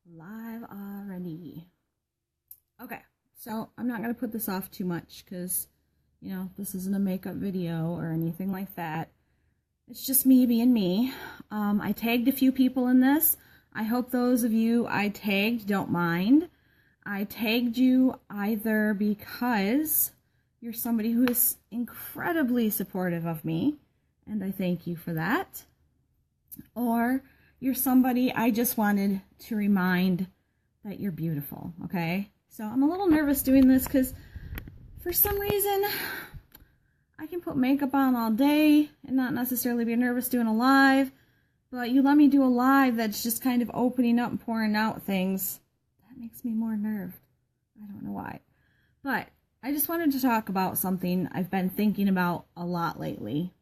Live already. Okay, so I'm not going to put this off too much because, this isn't a makeup video or anything like that. It's just me being me. I tagged a few people in this. I hope those of you I tagged don't mind. I tagged you either because you're somebody who is incredibly supportive of me, and I thank you for that, or you're somebody I just wanted to remind that you're beautiful, okay? So I'm a little nervous doing this because for some reason I can put makeup on all day and not necessarily be nervous doing a live, but you let me do a live that's just kind of opening up and pouring out things. That makes me more nerved. I don't know why. But I just wanted to talk about something I've been thinking about a lot lately.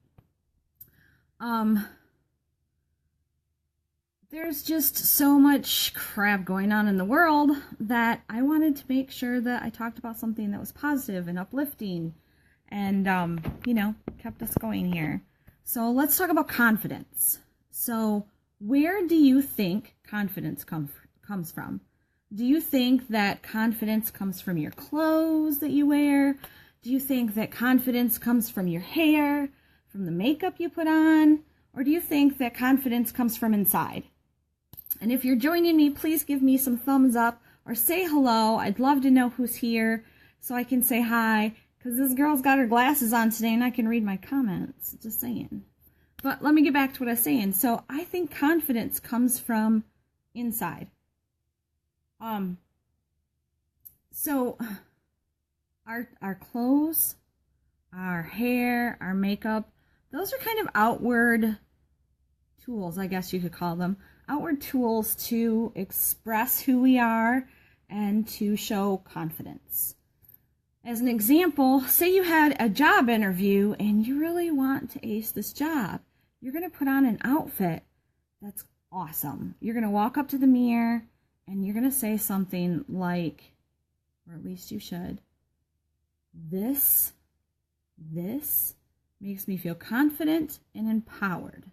There's just so much crap going on in the world that I wanted to make sure that I talked about something that was positive and uplifting and, kept us going here. So let's talk about confidence. So where do you think confidence comes from? Do you think that confidence comes from your clothes that you wear? Do you think that confidence comes from your hair, from the makeup you put on? Or do you think that confidence comes from inside? And if you're joining me, please give me some thumbs up or say hello. I'd love to know who's here so I can say hi, because this girl's got her glasses on today and I can read my comments. Just saying. But let me get back to what I was saying. So I think confidence comes from inside. So our clothes, our hair, our makeup, those are kind of outward tools, I guess you could call them. Outward tools to express who we are and to show confidence. As an example, say you had a job interview and you really want to ace this job. You're going to put on an outfit that's awesome. You're going to walk up to the mirror and you're going to say something like, or at least you should, this makes me feel confident and empowered.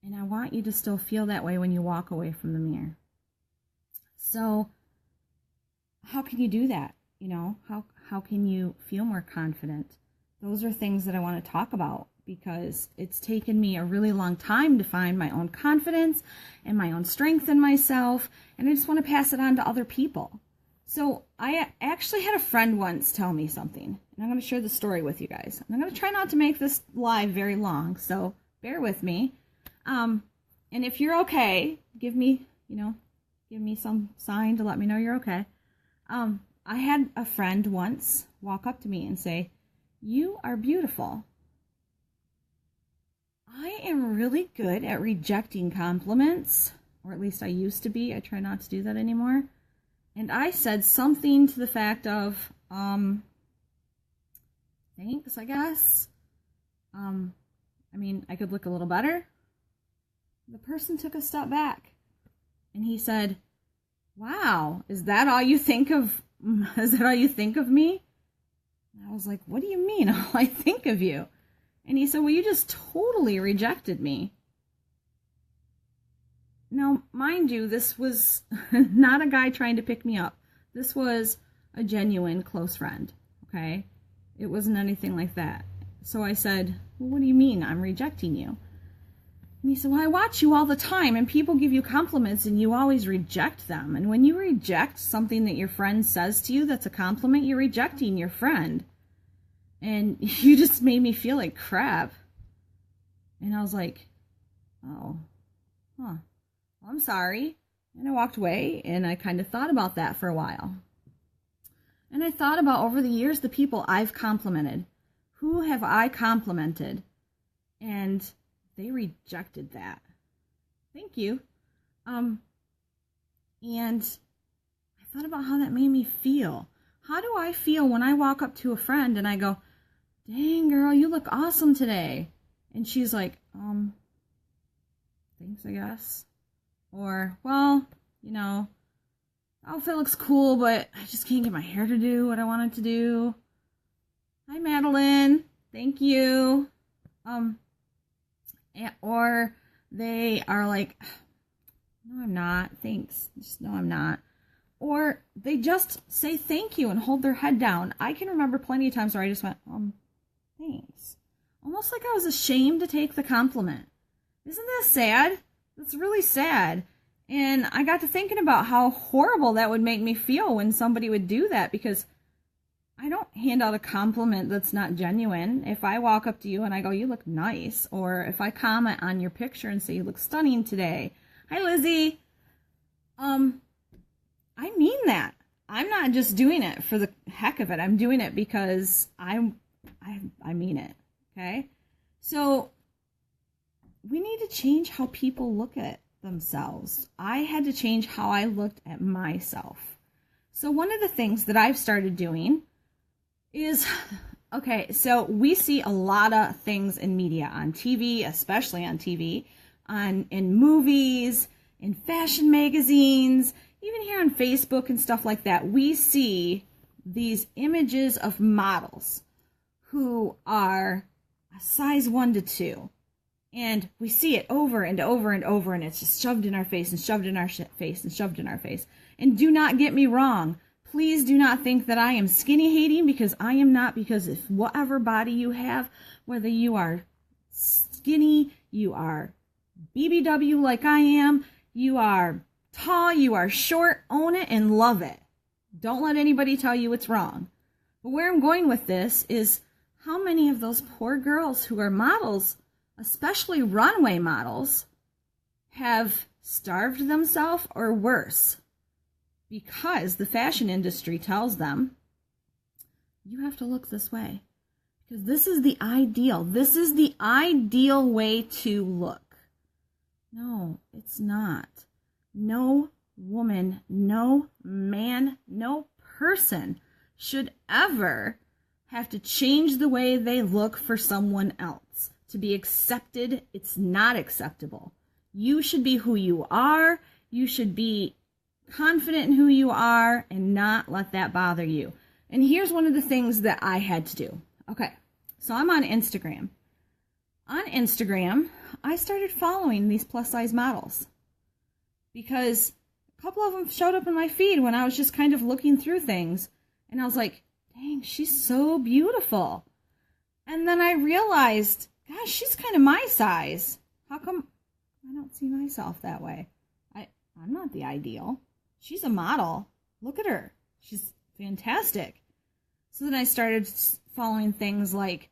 And I want you to still feel that way when you walk away from the mirror. So how can you do that? How can you feel more confident? Those are things that I want to talk about because it's taken me a really long time to find my own confidence and my own strength in myself. And I just want to pass it on to other people. So I actually had a friend once tell me something. And I'm going to share the story with you guys. And I'm going to try not to make this live very long. So bear with me. And if you're okay, give me some sign to let me know you're okay. I had a friend once walk up to me and say, "You are beautiful." I am really good at rejecting compliments, or at least I used to be. I try not to do that anymore. And I said something to the fact of, thanks, I guess. I could look a little better. The person took a step back and he said, "Wow, is that all you think of? Is that all you think of me?" And I was like, "What do you mean, all I think of you?" And he said, "Well, you just totally rejected me." Now, mind you, this was not a guy trying to pick me up. This was a genuine close friend, okay? It wasn't anything like that. So I said, "Well, what do you mean I'm rejecting you?" And he said, "Well, I watch you all the time and people give you compliments and you always reject them. And when you reject something that your friend says to you that's a compliment, you're rejecting your friend. And you just made me feel like crap." And I was like, "Oh, huh. Well, I'm sorry." And I walked away and I kind of thought about that for a while. And I thought about over the years the people I've complimented. Who have I complimented? And they rejected that. Thank you. And I thought about how that made me feel. How do I feel when I walk up to a friend and I go, "Dang, girl, you look awesome today." And she's like, thanks, I guess. Or, "Well, outfit looks cool, but I just can't get my hair to do what I want it to do. Hi, Madeline. Thank you." Or they are like, No, I'm not. Thanks. Just no, I'm not. Or they just say thank you and hold their head down. I can remember plenty of times where I just went, thanks. Almost like I was ashamed to take the compliment. Isn't that sad? That's really sad. And I got to thinking about how horrible that would make me feel when somebody would do that, because I don't hand out a compliment that's not genuine. If I walk up to you and I go, you look nice, or if I comment on your picture and say you look stunning today, hi Lizzie, I mean that. I'm not just doing it for the heck of it. I'm doing it because I mean it. Okay? So we need to change how people look at themselves. I had to change how I looked at myself. So one of the things that I've started doing is, okay, so we see a lot of things in media, on TV, especially on TV, in movies, in fashion magazines, even here on Facebook and stuff like that. We see these images of models who are a size 1 to 2. And we see it over and over and over, and it's just shoved in our face and shoved in our face and shoved in our face. And do not get me wrong. Please do not think that I am skinny hating, because I am not. Because if whatever body you have, whether you are skinny, you are BBW like I am, you are tall, you are short, own it and love it. Don't let anybody tell you it's wrong. But where I'm going with this is, how many of those poor girls who are models, especially runway models, have starved themselves or worse, because the fashion industry tells them, you have to look this way, because this is the ideal. This is the ideal way to look. No, it's not. No woman, no man, no person should ever have to change the way they look for someone else to be accepted. It's not acceptable. You should be who you are. You should be confident in who you are and not let that bother you. And here's one of the things that I had to do. Okay, so I'm on Instagram. On Instagram, I started following these plus size models because a couple of them showed up in my feed when I was just kind of looking through things. And I was like, dang, she's so beautiful. And then I realized, gosh, she's kind of my size. How come I don't see myself that way? I'm not the ideal. She's a model. Look at her. She's fantastic. So then I started following things like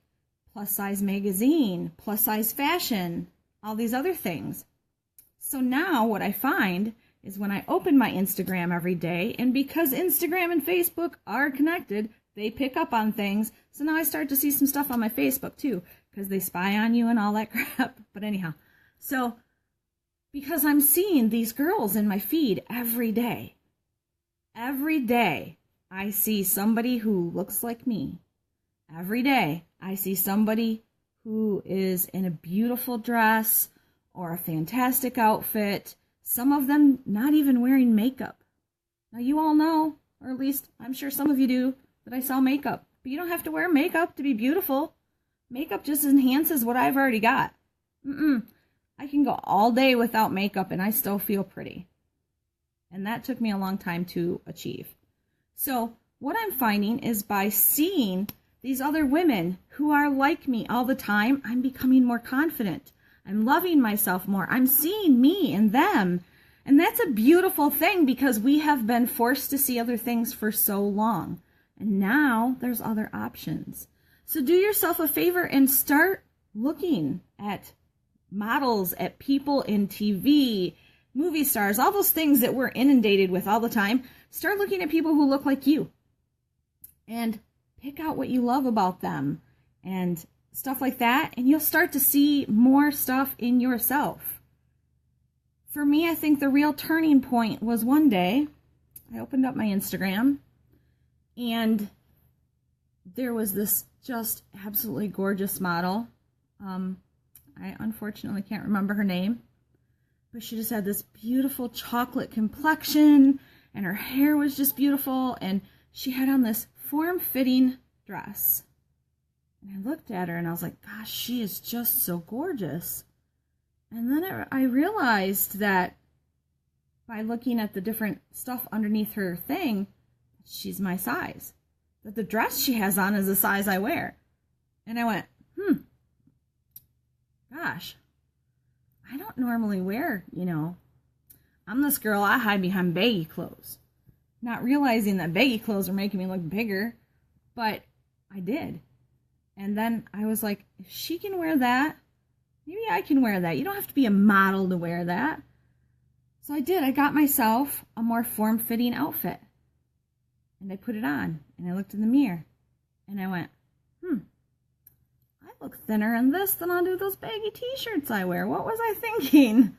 plus size magazine, plus size fashion, all these other things. So now what I find is when I open my Instagram every day, and because Instagram and Facebook are connected, they pick up on things. So now I start to see some stuff on my Facebook too, because they spy on you and all that crap. But anyhow, so because I'm seeing these girls in my feed every day. Every day I see somebody who looks like me. Every day I see somebody who is in a beautiful dress or a fantastic outfit. Some of them not even wearing makeup. Now you all know, or at least I'm sure some of you do, that I sell makeup. But you don't have to wear makeup to be beautiful. Makeup just enhances what I've already got. I can go all day without makeup and I still feel pretty. And that took me a long time to achieve. So what I'm finding is by seeing these other women who are like me all the time, I'm becoming more confident. I'm loving myself more. I'm seeing me and them. And that's a beautiful thing, because we have been forced to see other things for so long. And now there's other options. So do yourself a favor and start looking at models, at people in TV, movie stars, all those things that we're inundated with all the time. Start looking at people who look like you and pick out what you love about them and stuff like that. And you'll start to see more stuff in yourself. For me, I think the real turning point was one day I opened up my Instagram and there was this just absolutely gorgeous model. I unfortunately can't remember her name, but she just had this beautiful chocolate complexion and her hair was just beautiful, and she had on this form-fitting dress. And I looked at her and I was like, gosh, she is just so gorgeous. And then I realized that by looking at the different stuff underneath her thing, she's my size. That the dress she has on is the size I wear. And I went, gosh, I don't normally wear, I'm this girl, I hide behind baggy clothes. Not realizing that baggy clothes are making me look bigger, but I did. And then I was like, if she can wear that, maybe I can wear that. You don't have to be a model to wear that. So I did. I got myself a more form-fitting outfit. And I put it on. And I looked in the mirror. And I went, I look thinner in this than under those baggy t-shirts I wear. What was I thinking?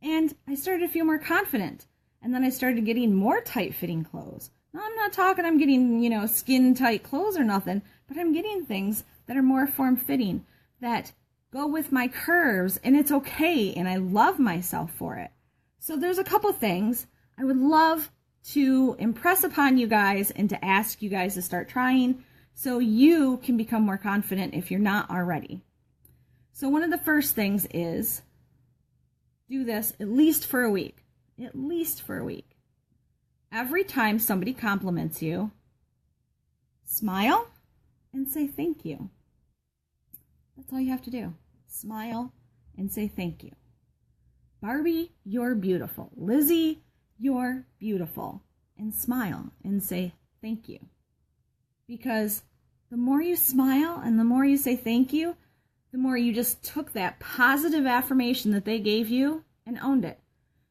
And I started to feel more confident. And then I started getting more tight-fitting clothes. Now, I'm not talking I'm getting, skin-tight clothes or nothing. But I'm getting things that are more form-fitting. That go with my curves. And it's okay. And I love myself for it. So there's a couple things I would love to impress upon you guys and to ask you guys to start trying so you can become more confident if you're not already. So one of the first things is do this at least for a week. At least for a week. Every time somebody compliments you, smile and say thank you. That's all you have to do. Smile and say thank you. Barbie, you're beautiful. Lizzie, you're beautiful. And smile and say thank you. Because the more you smile and the more you say thank you, the more you just took that positive affirmation that they gave you and owned it.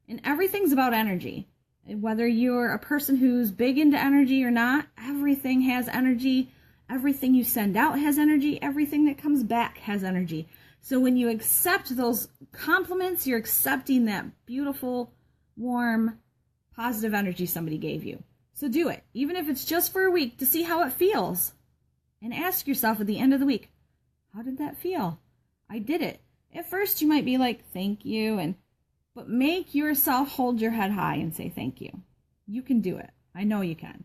And everything's about energy. Whether you're a person who's big into energy or not, everything has energy. Everything you send out has energy. Everything that comes back has energy. So when you accept those compliments, you're accepting that beautiful, warm, positive energy somebody gave you. So do it, even if it's just for a week, to see how it feels. And ask yourself at the end of the week, how did that feel? I did it. At first you might be like, thank you, but make yourself hold your head high and say thank you. You can do it. I know you can.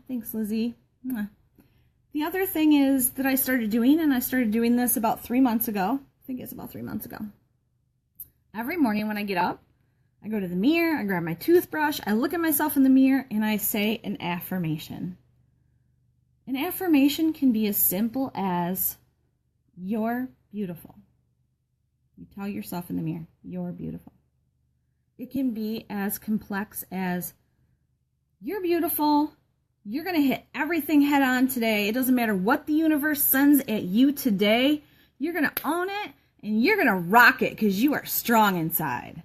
Thanks, Lizzie. The other thing is that I started doing, and I started doing this about 3 months ago. I think it's about 3 months ago. Every morning when I get up, I go to the mirror, I grab my toothbrush, I look at myself in the mirror, and I say an affirmation. An affirmation can be as simple as, you're beautiful. You tell yourself in the mirror, you're beautiful. It can be as complex as, you're beautiful. You're going to hit everything head on today. It doesn't matter what the universe sends at you today. You're going to own it and you're going to rock it because you are strong inside.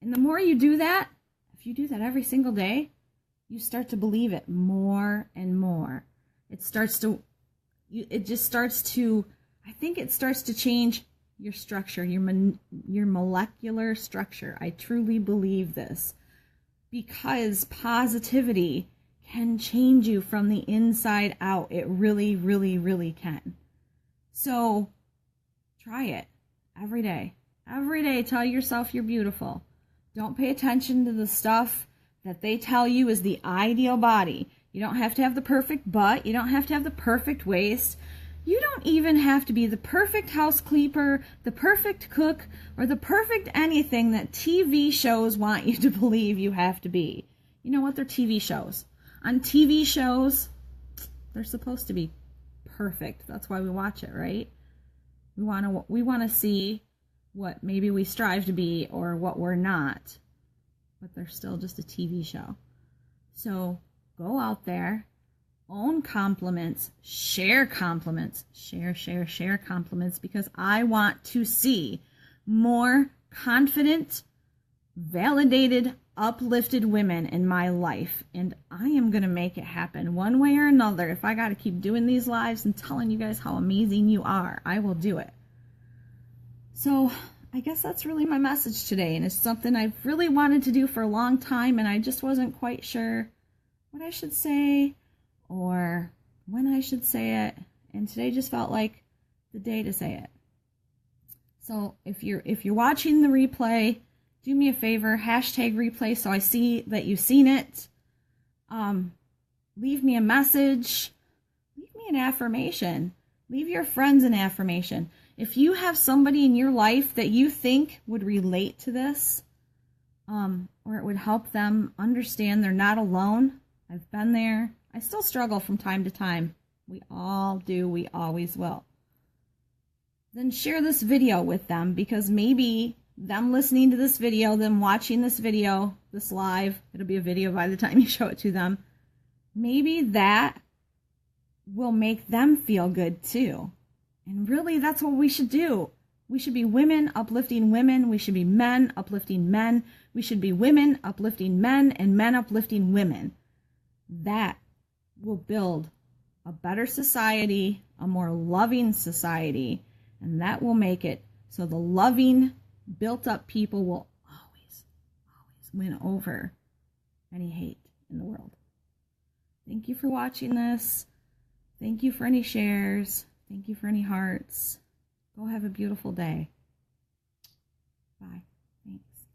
And the more you do that, if you do that every single day, you start to believe it more and more. I think it starts to change your structure, your molecular structure. I truly believe this because positivity can change you from the inside out. It really, really, really can. So try it every day. Every day, tell yourself you're beautiful. Don't pay attention to the stuff that they tell you is the ideal body. You don't have to have the perfect butt. You don't have to have the perfect waist. You don't even have to be the perfect housekeeper, the perfect cook, or the perfect anything that TV shows want you to believe you have to be. You know what? They're TV shows. On TV shows, they're supposed to be perfect. That's why we watch it, right? We want to see what maybe we strive to be or what we're not. But they're still just a TV show. So go out there. Own compliments, share compliments, share compliments, because I want to see more confident, validated, uplifted women in my life. And I am going to make it happen one way or another. If I got to keep doing these lives and telling you guys how amazing you are, I will do it. So I guess that's really my message today. And it's something I've really wanted to do for a long time. And I just wasn't quite sure what I should say or when I should say it, and today just felt like the day to say it. So if you're watching the replay, do me a favor, #replay so I see that you've seen it. Leave me a message, leave me an affirmation, leave your friends an affirmation. If you have somebody in your life that you think would relate to this, or it would help them understand they're not alone. I've been there. I still struggle from time to time. We all do. We always will. Then share this video with them, because maybe them listening to this video, them watching this video, this live, it'll be a video by the time you show it to them, maybe that will make them feel good too. And really, that's what we should do. We should be women uplifting women. We should be men uplifting men. We should be women uplifting men and men uplifting women. That will build a better society, a more loving society, and that will make it so the loving, built-up people will always win over any hate in the world. Thank you for watching this. Thank you for any shares. Thank you for any hearts. Go have a beautiful day. Bye. Thanks.